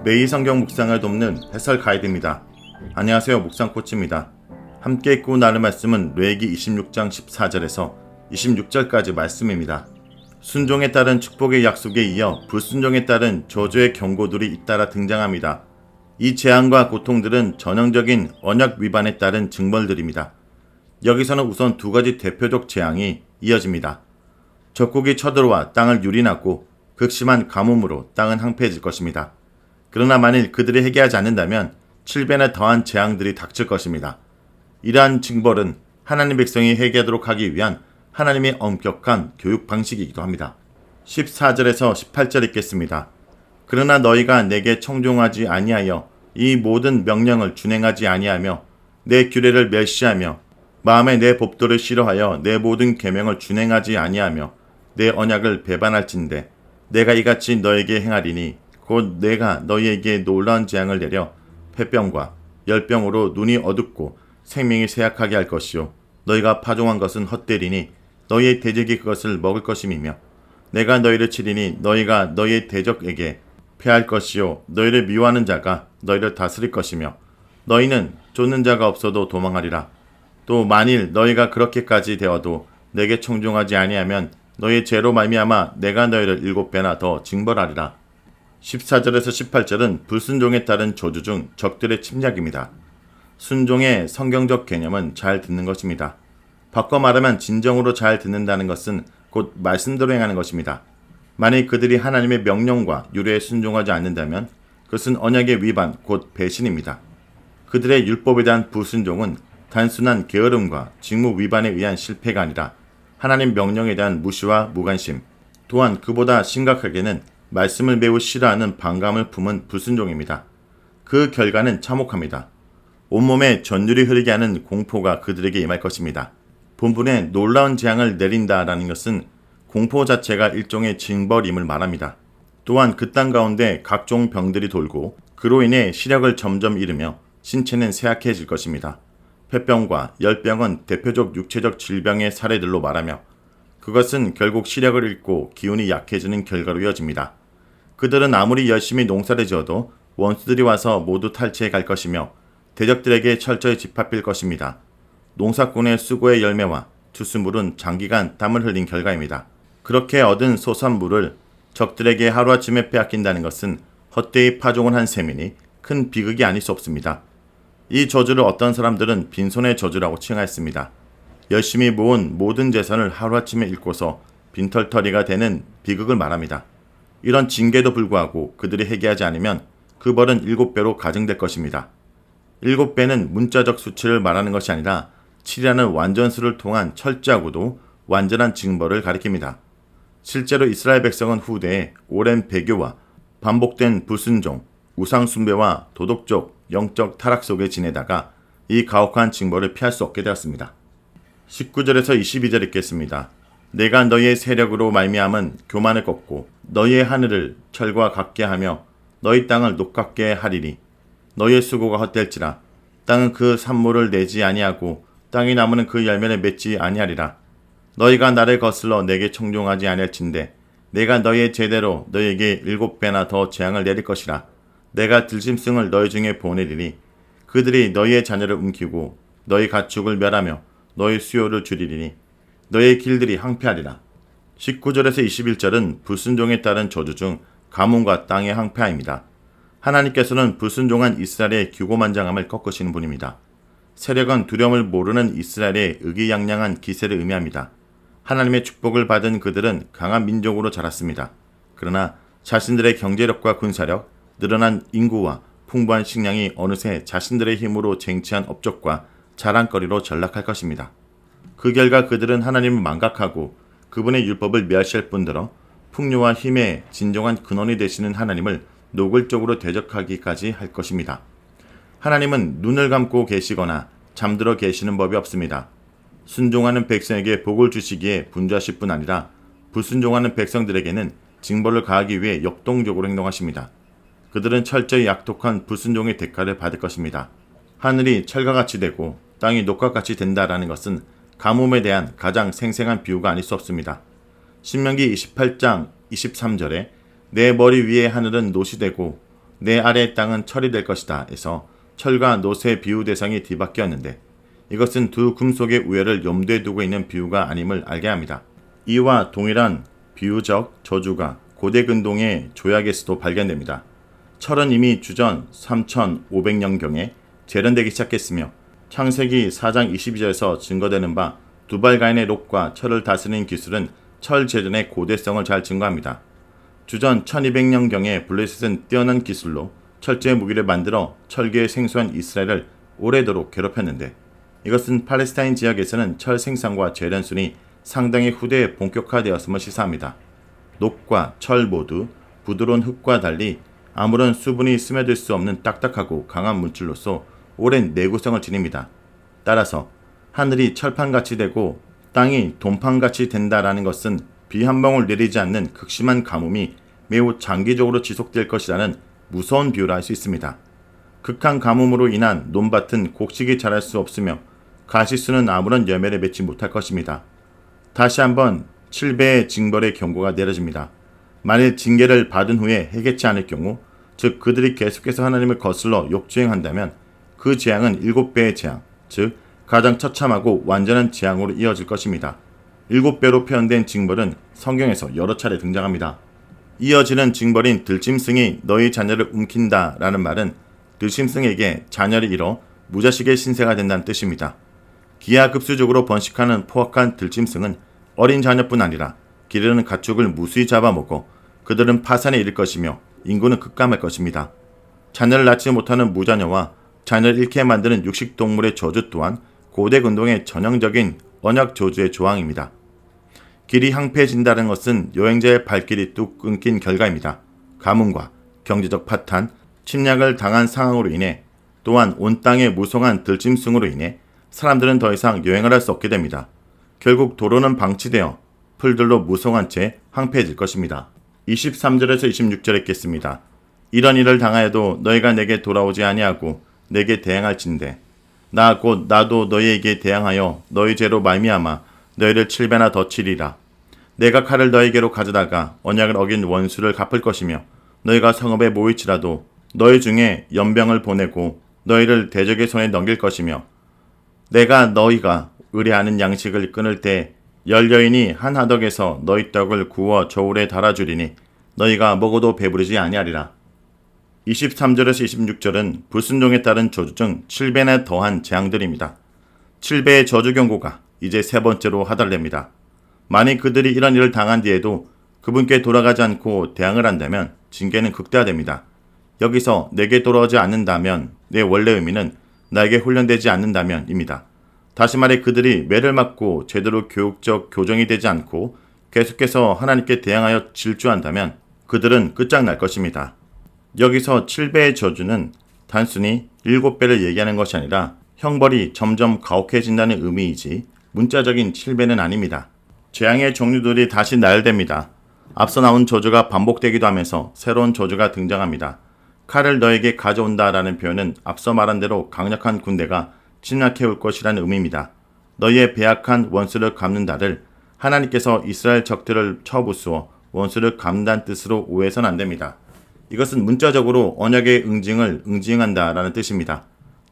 매일 성경 묵상을 돕는 해설 가이드입니다. 안녕하세요. 묵상 코치입니다. 함께 읽고 나눌 말씀은 레위기 26장 14절에서 26절까지 말씀입니다. 순종에 따른 축복의 약속에 이어 불순종에 따른 저주의 경고들이 잇따라 등장합니다. 이 재앙과 고통들은 전형적인 언약 위반에 따른 징벌들입니다. 여기서는 우선 두 가지 대표적 재앙이 이어집니다. 적국이 쳐들어와 땅을 유린하고 극심한 가뭄으로 땅은 황폐해질 것입니다. 그러나 만일 그들이 회개하지 않는다면 7배나 더한 재앙들이 닥칠 것입니다. 이러한 징벌은 하나님 백성이 회개하도록 하기 위한 하나님의 엄격한 교육 방식이기도 합니다. 14절에서 18절 읽겠습니다. 그러나 너희가 내게 청종하지 아니하여 이 모든 명령을 준행하지 아니하며 내 규례를 멸시하며 마음에 내 법도를 싫어하여 내 모든 계명을 준행하지 아니하며 내 언약을 배반할진대 내가 이같이 너에게 행하리니 곧 내가 너희에게 놀라운 재앙을 내려 폐병과 열병으로 눈이 어둡고 생명이 쇠약하게 할 것이요 너희가 파종한 것은 헛되리니 너희의 대적이 그것을 먹을 것임이며 내가 너희를 치리니 너희가 너희의 대적에게 패할 것이요 너희를 미워하는 자가 너희를 다스릴 것이며 너희는 쫓는 자가 없어도 도망하리라. 또 만일 너희가 그렇게까지 되어도 내게 청종하지 아니하면 너희의 죄로 말미암아 내가 너희를 7배나 더 징벌하리라. 14절에서 18절은 불순종에 따른 저주 중 적들의 침략입니다. 순종의 성경적 개념은 잘 듣는 것입니다. 바꿔 말하면 진정으로 잘 듣는다는 것은 곧 말씀대로 행하는 것입니다. 만일 그들이 하나님의 명령과 유례에 순종하지 않는다면 그것은 언약의 위반, 곧 배신입니다. 그들의 율법에 대한 불순종은 단순한 게으름과 직무 위반에 의한 실패가 아니라 하나님 명령에 대한 무시와 무관심, 또한 그보다 심각하게는 말씀을 매우 싫어하는 반감을 품은 불순종입니다. 그 결과는 참혹합니다. 온몸에 전율이 흐르게 하는 공포가 그들에게 임할 것입니다. 본문에 놀라운 재앙을 내린다라는 것은 공포 자체가 일종의 징벌임을 말합니다. 또한 그 땅 가운데 각종 병들이 돌고 그로 인해 시력을 점점 잃으며 신체는 쇠약해질 것입니다. 폐병과 열병은 대표적 육체적 질병의 사례들로 말하며 그것은 결국 시력을 잃고 기운이 약해지는 결과로 이어집니다. 그들은 아무리 열심히 농사를 지어도 원수들이 와서 모두 탈취해 갈 것이며 대적들에게 철저히 짓밟힐 것입니다. 농사꾼의 수고의 열매와 투수물은 장기간 땀을 흘린 결과입니다. 그렇게 얻은 소산물을 적들에게 하루아침에 빼앗긴다는 것은 헛되이 파종을 한 셈이니 큰 비극이 아닐 수 없습니다. 이 저주를 어떤 사람들은 빈손의 저주라고 칭하였습니다. 열심히 모은 모든 재산을 하루아침에 잃고서 빈털터리가 되는 비극을 말합니다. 이런 징계도 불구하고 그들이 회개하지 않으면 그 벌은 7배로 가증될 것입니다. 7배는 문자적 수치를 말하는 것이 아니라 7이라는 완전수를 통한 철저하고도 완전한 징벌을 가리킵니다. 실제로 이스라엘 백성은 후대에 오랜 배교와 반복된 불순종, 우상숭배와 도덕적, 영적 타락 속에 지내다가 이 가혹한 징벌을 피할 수 없게 되었습니다. 19절에서 22절 읽겠습니다. 내가 너희의 세력으로 말미암은 교만을 꺾고 너희의 하늘을 철과 같게 하며 너희 땅을 녹같게 하리니 너희의 수고가 헛될지라 땅은 그 산모를 내지 아니하고 땅이 나무는 그 열매를 맺지 아니하리라. 너희가 나를 거슬러 내게 청종하지 아니할진대 내가 너희의 제대로 너희에게 7배나 더 재앙을 내릴 것이라. 내가 들짐승을 너희 중에 보내리니 그들이 너희의 자녀를 움키고 너희 가축을 멸하며 너희 수요를 줄이리니 너희의 길들이 황폐하리라. 19절에서 21절은 불순종에 따른 저주 중 가뭄과 땅의 황폐함입니다. 하나님께서는 불순종한 이스라엘의 규고만장함을 꺾으시는 분입니다. 세력은 두려움을 모르는 이스라엘의 의기양양한 기세를 의미합니다. 하나님의 축복을 받은 그들은 강한 민족으로 자랐습니다. 그러나 자신들의 경제력과 군사력, 늘어난 인구와 풍부한 식량이 어느새 자신들의 힘으로 쟁취한 업적과 자랑거리로 전락할 것입니다. 그 결과 그들은 하나님을 망각하고 그분의 율법을 멸시할 뿐더러 풍요와 힘의 진정한 근원이 되시는 하나님을 노골적으로 대적하기까지 할 것입니다. 하나님은 눈을 감고 계시거나 잠들어 계시는 법이 없습니다. 순종하는 백성에게 복을 주시기에 분주하실 뿐 아니라 불순종하는 백성들에게는 징벌을 가하기 위해 역동적으로 행동하십니다. 그들은 철저히 약독한 불순종의 대가를 받을 것입니다. 하늘이 철과같이 되고 땅이 녹과같이 된다라는 것은 가뭄에 대한 가장 생생한 비유가 아닐 수 없습니다. 신명기 28장 23절에 내 머리 위에 하늘은 노시 되고 내 아래의 땅은 철이 될 것이다 에서 철과 놋의 비유 대상이 뒤바뀌었는데 이것은 두 금속의 우열을 염두에 두고 있는 비유가 아님을 알게 합니다. 이와 동일한 비유적 저주가 고대 근동의 조약에서도 발견됩니다. 철은 이미 주전 3500년경에 재련되기 시작했으며 창세기 4장 22절에서 증거되는 바 두발가인의 록과 철을 다스리는 기술은 철 재련의 고대성을 잘 증거합니다. 주전 1200년경에 블레셋은 뛰어난 기술로 철제 무기를 만들어 철기에 생소한 이스라엘을 오래도록 괴롭혔는데 이것은 팔레스타인 지역에서는 철 생산과 재련순이 상당히 후대에 본격화되었음을 시사합니다. 녹과 철 모두 부드러운 흙과 달리 아무런 수분이 스며들 수 없는 딱딱하고 강한 물질로서 오랜 내구성을 지닙니다. 따라서 하늘이 철판같이 되고 땅이 돈판같이 된다라는 것은 비 한 방울 내리지 않는 극심한 가뭄이 매우 장기적으로 지속될 것이라는 무서운 비유라 할 수 있습니다. 극한 가뭄으로 인한 논밭은 곡식이 자랄 수 없으며 가시수는 아무런 열매를 맺지 못할 것입니다. 다시 한번 7배의 징벌의 경고가 내려집니다. 만일 징계를 받은 후에 해결치 않을 경우, 즉 그들이 계속해서 하나님을 거슬러 욕주행한다면 그 재앙은 7배의 재앙, 즉 가장 처참하고 완전한 재앙으로 이어질 것입니다. 7배로 표현된 징벌은 성경에서 여러 차례 등장합니다. 이어지는 징벌인 들짐승이 너희 자녀를 움킨다 라는 말은 들짐승에게 자녀를 잃어 무자식의 신세가 된다는 뜻입니다. 기하급수적으로 번식하는 포악한 들짐승은 어린 자녀뿐 아니라 기르는 가축을 무수히 잡아먹어 그들은 파산에 이를 것이며 인구는 급감할 것입니다. 자녀를 낳지 못하는 무자녀와 자녀를 잃게 만드는 육식동물의 저주 또한 고대 근동의 전형적인 언약 저주의 조항입니다. 길이 황폐해진다는 것은 여행자의 발길이 뚝 끊긴 결과입니다. 가뭄과 경제적 파탄, 침략을 당한 상황으로 인해 또한 온 땅의 무성한 들짐승으로 인해 사람들은 더 이상 여행을 할 수 없게 됩니다. 결국 도로는 방치되어 풀들로 무성한 채 황폐해질 것입니다. 23절에서 26절에 읽겠습니다. 이런 일을 당하여도 너희가 내게 돌아오지 아니하고 내게 대항할진대 나 곧 나도 너희에게 대항하여 너희 죄로 말미암아 너희를 7배나 더 치리라. 내가 칼을 너희에게로 가져다가 언약을 어긴 원수를 갚을 것이며 너희가 성읍에 모일지라도 너희 중에 연병을 보내고 너희를 대적의 손에 넘길 것이며 내가 너희가 의뢰하는 양식을 끊을 때 열여인이 한 하덕에서 너희 떡을 구워 저울에 달아주리니 너희가 먹어도 배부르지 아니하리라. 23절에서 26절은 불순종에 따른 저주 중 7배나 더한 재앙들입니다. 7배의 저주 경고가 이제 세 번째로 하달됩니다. 만일 그들이 이런 일을 당한 뒤에도 그분께 돌아가지 않고 대항을 한다면 징계는 극대화됩니다. 여기서 내게 돌아오지 않는다면 내 원래 의미는 나에게 훈련되지 않는다면입니다. 다시 말해 그들이 매를 맞고 제대로 교육적 교정이 되지 않고 계속해서 하나님께 대항하여 질주한다면 그들은 끝장날 것입니다. 여기서 7배의 저주는 단순히 7배를 얘기하는 것이 아니라 형벌이 점점 가혹해진다는 의미이지 문자적인 7배는 아닙니다. 재앙의 종류들이 다시 나열됩니다. 앞서 나온 저주가 반복되기도 하면서 새로운 저주가 등장합니다. 칼을 너에게 가져온다 라는 표현은 앞서 말한 대로 강력한 군대가 침략해올 것이라는 의미입니다. 너희의 배악한 원수를 갚는다를 하나님께서 이스라엘 적들을 쳐부수어 원수를 갚는다는 뜻으로 오해해서는 안 됩니다. 이것은 문자적으로 언약의 응징을 응징한다 라는 뜻입니다.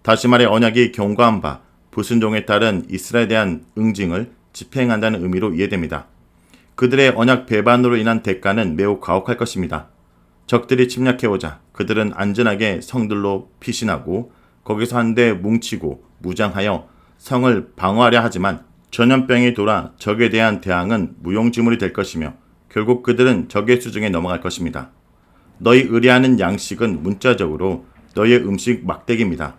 다시 말해 언약이 경고한 바 불순종에 따른 이스라엘에 대한 응징을 집행한다는 의미로 이해됩니다. 그들의 언약 배반으로 인한 대가는 매우 가혹할 것입니다. 적들이 침략해오자 그들은 안전하게 성들로 피신하고 거기서 한데 뭉치고 무장하여 성을 방어하려 하지만 전염병이 돌아 적에 대한 대항은 무용지물이 될 것이며 결국 그들은 적의 수중에 넘어갈 것입니다. 너희 의뢰하는 양식은 문자적으로 너희의 음식 막대기입니다.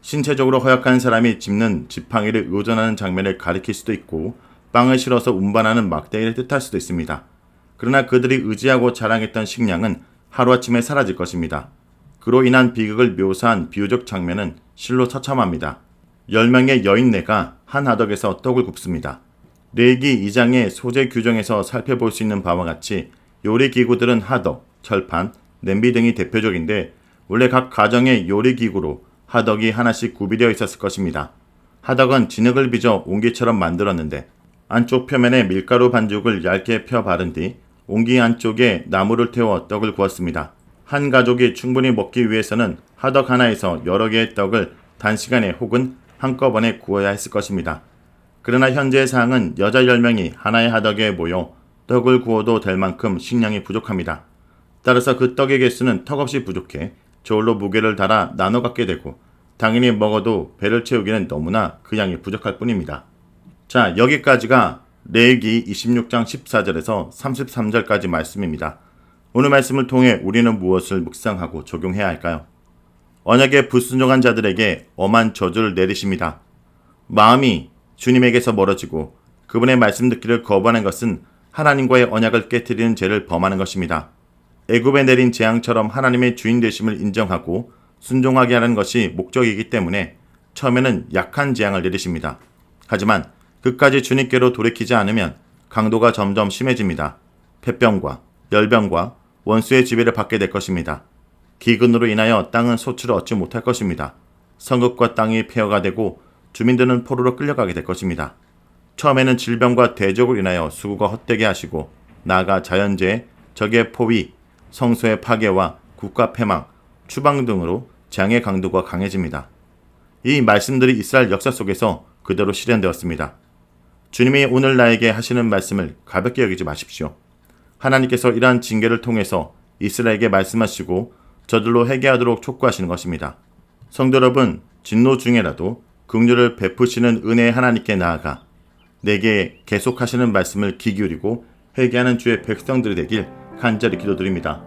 신체적으로 허약한 사람이 짚는 지팡이를 의존하는 장면을 가리킬 수도 있고 빵을 실어서 운반하는 막대기를 뜻할 수도 있습니다. 그러나 그들이 의지하고 자랑했던 식량은 하루아침에 사라질 것입니다. 그로 인한 비극을 묘사한 비유적 장면은 실로 처참합니다. 10명의 여인네가 한 하덕에서 떡을 굽습니다. 레위기 2장의 소재 규정에서 살펴볼 수 있는 바와 같이 요리기구들은 하덕, 철판, 냄비 등이 대표적인데 원래 각 가정의 요리기구로 하덕이 하나씩 구비되어 있었을 것입니다. 하덕은 진흙을 빚어 옹기처럼 만들었는데 안쪽 표면에 밀가루 반죽을 얇게 펴 바른 뒤 옹기 안쪽에 나무를 태워 떡을 구웠습니다. 한 가족이 충분히 먹기 위해서는 하덕 하나에서 여러 개의 떡을 단시간에 혹은 한꺼번에 구워야 했을 것입니다. 그러나 현재의 상황은 여자 10명이 하나의 하덕에 모여 떡을 구워도 될 만큼 식량이 부족합니다. 따라서 그 떡의 개수는 턱없이 부족해 저울로 무게를 달아 나눠 갖게 되고 당연히 먹어도 배를 채우기는 너무나 그 양이 부족할 뿐입니다. 자, 여기까지가 레위기 26장 14절에서 33절까지 말씀입니다. 오늘 말씀을 통해 우리는 무엇을 묵상하고 적용해야 할까요? 언약에 불순종한 자들에게 엄한 저주를 내리십니다. 마음이 주님에게서 멀어지고 그분의 말씀 듣기를 거부하는 것은 하나님과의 언약을 깨트리는 죄를 범하는 것입니다. 애굽에 내린 재앙처럼 하나님의 주인 되심을 인정하고 순종하게 하는 것이 목적이기 때문에 처음에는 약한 재앙을 내리십니다. 하지만 끝까지 주님께로 돌이키지 않으면 강도가 점점 심해집니다. 폐병과 열병과 원수의 지배를 받게 될 것입니다. 기근으로 인하여 땅은 소출을 얻지 못할 것입니다. 성읍과 땅이 폐허가 되고 주민들은 포로로 끌려가게 될 것입니다. 처음에는 질병과 대적으로 인하여 수고가 헛되게 하시고 나아가 자연재해, 적의 포위, 성소의 파괴와 국가 패망, 추방 등으로 재앙의 강도가 강해집니다. 이 말씀들이 이스라엘 역사 속에서 그대로 실현되었습니다. 주님이 오늘 나에게 하시는 말씀을 가볍게 여기지 마십시오. 하나님께서 이러한 징계를 통해서 이스라엘에게 말씀하시고 저들로 회개하도록 촉구하시는 것입니다. 성도 여러분, 진노 중에라도 긍휼을 베푸시는 은혜의 하나님께 나아가 내게 계속하시는 말씀을 귀 기울이고 회개하는 주의 백성들이 되길 간절히 기도드립니다.